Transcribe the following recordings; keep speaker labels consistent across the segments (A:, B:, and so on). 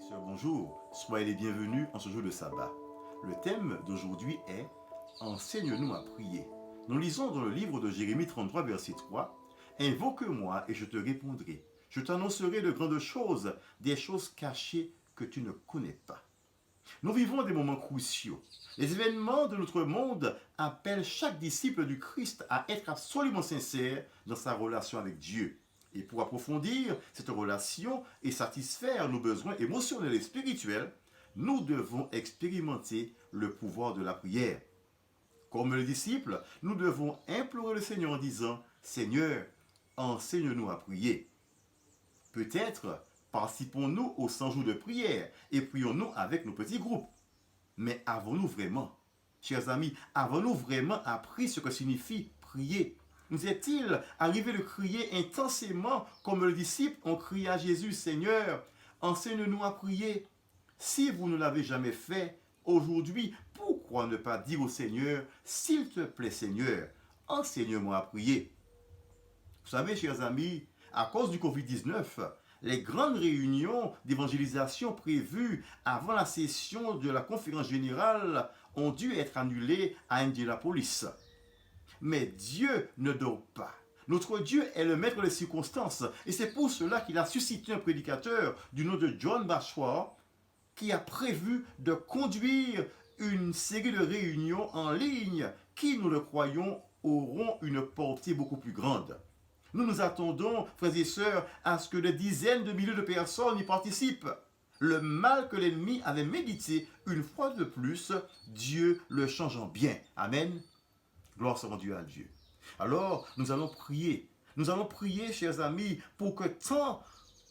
A: Sœurs, bonjour, soyez les bienvenus en ce jour de sabbat. Le thème d'aujourd'hui est Enseigne-nous à prier. Nous lisons dans le livre de Jérémie 33, verset 3, Invoque-moi et je te répondrai. Je t'annoncerai de grandes choses, des choses cachées que tu ne connais pas. Nous vivons des moments cruciaux. Les événements de notre monde appellent chaque disciple du Christ à être absolument sincère dans sa relation avec Dieu. Et pour approfondir cette relation et satisfaire nos besoins émotionnels et spirituels, nous devons expérimenter le pouvoir de la prière. Comme les disciples, nous devons implorer le Seigneur en disant « Seigneur, enseigne-nous à prier ». Peut-être participons-nous aux 100 jours de prière et prions-nous avec nos petits groupes. Mais avons-nous vraiment, chers amis, avons-nous vraiment appris ce que signifie prier? Nous est-il arrivé de crier intensément comme les disciples ont crié à Jésus, Seigneur, enseigne-nous à prier? Si vous ne l'avez jamais fait, aujourd'hui, pourquoi ne pas dire au Seigneur, s'il te plaît Seigneur, enseigne-moi à prier? Vous savez, chers amis, à cause du Covid-19, les grandes réunions d'évangélisation prévues avant la session de la conférence générale ont dû être annulées à Indianapolis. Mais Dieu ne dort pas. Notre Dieu est le maître des circonstances et c'est pour cela qu'il a suscité un prédicateur du nom de John Bashwar qui a prévu de conduire une série de réunions en ligne qui, nous le croyons, auront une portée beaucoup plus grande. Nous nous attendons, frères et sœurs, à ce que des dizaines de milliers de personnes y participent. Le mal que l'ennemi avait médité, une fois de plus, Dieu le change en bien. Amen. Gloire soit rendue à Dieu. Alors, nous allons prier. Nous allons prier, chers amis, pour que tant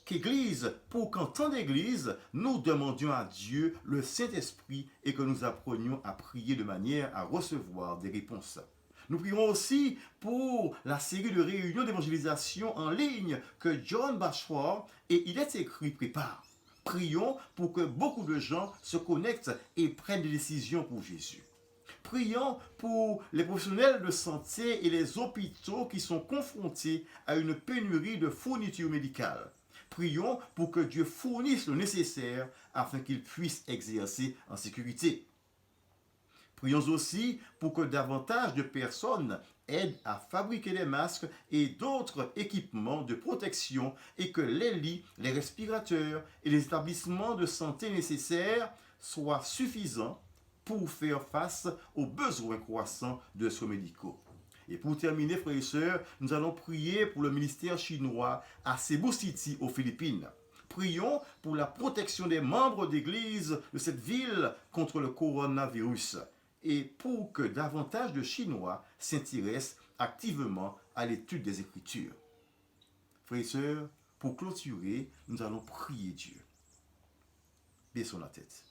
A: qu'Église, pour qu'en tant d'Église, nous demandions à Dieu le Saint-Esprit et que nous apprenions à prier de manière à recevoir des réponses. Nous prierons aussi pour la série de réunions d'évangélisation en ligne que John Bashwar et il est écrit prépare. Prions pour que beaucoup de gens se connectent et prennent des décisions pour Jésus. Prions pour les professionnels de santé et les hôpitaux qui sont confrontés à une pénurie de fournitures médicales. Prions pour que Dieu fournisse le nécessaire afin qu'ils puissent exercer en sécurité. Prions aussi pour que davantage de personnes aident à fabriquer des masques et d'autres équipements de protection et que les lits, les respirateurs et les établissements de santé nécessaires soient suffisants pour faire face aux besoins croissants de soins médicaux. Et pour terminer, frères et sœurs, nous allons prier pour le ministère chinois à Cebu City, aux Philippines. Prions pour la protection des membres d'église de cette ville contre le coronavirus et pour que davantage de Chinois s'intéressent activement à l'étude des Écritures. Frères et sœurs, pour clôturer, nous allons prier Dieu. Baissons la tête.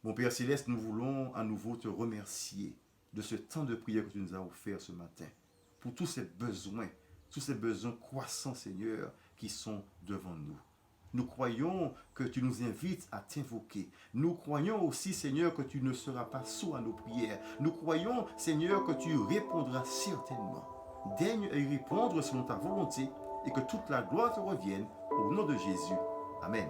A: Mon Père Céleste, nous voulons à nouveau te remercier de ce temps de prière que tu nous as offert ce matin, pour tous ces besoins croissants, Seigneur, qui sont devant nous. Nous croyons que tu nous invites à t'invoquer. Nous croyons aussi, Seigneur, que tu ne seras pas sourd à nos prières. Nous croyons, Seigneur, que tu répondras certainement. Daigne y répondre selon ta volonté et que toute la gloire te revienne au nom de Jésus. Amen.